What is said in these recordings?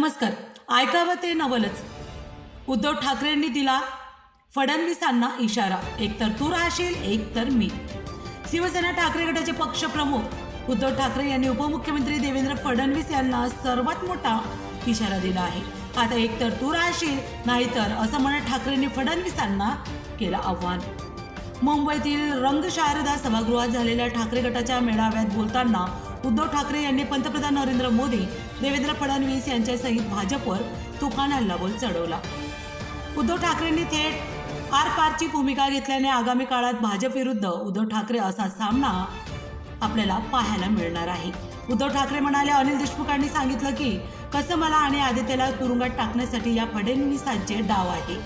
नमस्कार. ऐकावं ते नवलच. उद्धव ठाकरेंनी दिला फडणवीसांना इशारा. एक तर तू राहशील, एक तर मी. शिवसेना ठाकरे गटाचे पक्षप्रमुख उद्धव ठाकरे यांनी उपमुख्यमंत्री देवेंद्र फडणवीस यांना सर्वात मोठा इशारा दिला आहे. आता एक तर तू राहशील, नाहीतर असं म्हणत ठाकरेंनी फडणवीसांना केलं आव्हान. मुंबईतील रंगशारदा सभागृहात झालेल्या ठाकरे गटाच्या मेळाव्यात बोलताना उद्धव ठाकरे यांनी पंतप्रधान नरेंद्र मोदी, देवेंद्र फडणवीस यांच्यासहित भाजपवर तुफान हल्लाबोल चढवला. उद्धव ठाकरेंनी थेट आरपारची भूमिका घेतल्याने आगामी काळात भाजप विरुद्ध उद्धव ठाकरे असा सामना आपल्याला पाहायला मिळणार आहे. उद्धव ठाकरे म्हणाले, अनिल देशमुखांनी सांगितलं की कसं मला आणि आदित्यला तुरुंगात टाकण्यासाठी या फडणवीसांचे डाव आहे.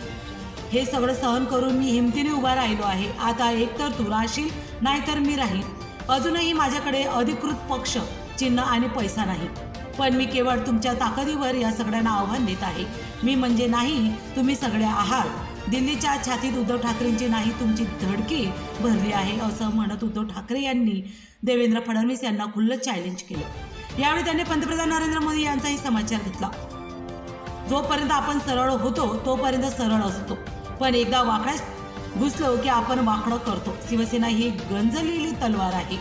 हे सगळं सहन करून मी हिमतीने उभा राहिलो आहे. आता एक तर तू राहशील, नाहीतर मी राहील. अजूनही माझ्याकडे अधिकृत पक्ष, चिन्ह आणि पैसा नाही, पण मी केवळ तुमच्या ताकदीवर या सगळ्यांना आव्हान देत आहे. मी म्हणजे नाही, तुम्ही सगळे आहात. दिल्लीच्या छातीत उद्धव ठाकरेंची नाही, तुमची धडकी भरली आहे, असं म्हणत उद्धव ठाकरे यांनी देवेंद्र फडणवीस यांना खुल्लं चॅलेंज केलं. यावेळी त्यांनी पंतप्रधान नरेंद्र मोदी यांचाही समाचार घेतला. जोपर्यंत आपण सरळ होतो तोपर्यंत सरळ असतो, पण एकदा वाकड्यात घुसलो की आपण वाकडं करतो. शिवसेना ही गंजलेली तलवार आहे,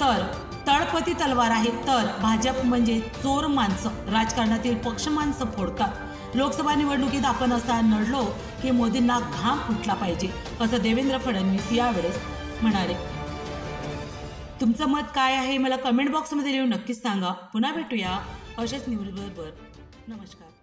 तर तळपती तलवार आहे. तर भाजप म्हणजे चोर माणसं, राजकारणातील पक्ष माणसं फोडतात. लोकसभा निवडणुकीत आपण असा लढलो की मोदींना घाम फुटला पाहिजे, असं देवेंद्र फडणवीस यावेळेस म्हणाले. तुमचं मत काय आहे मला कमेंट बॉक्समध्ये लिहून नक्कीच सांगा. पुन्हा भेटूया अशाच न्यूजबरोबर. नमस्कार.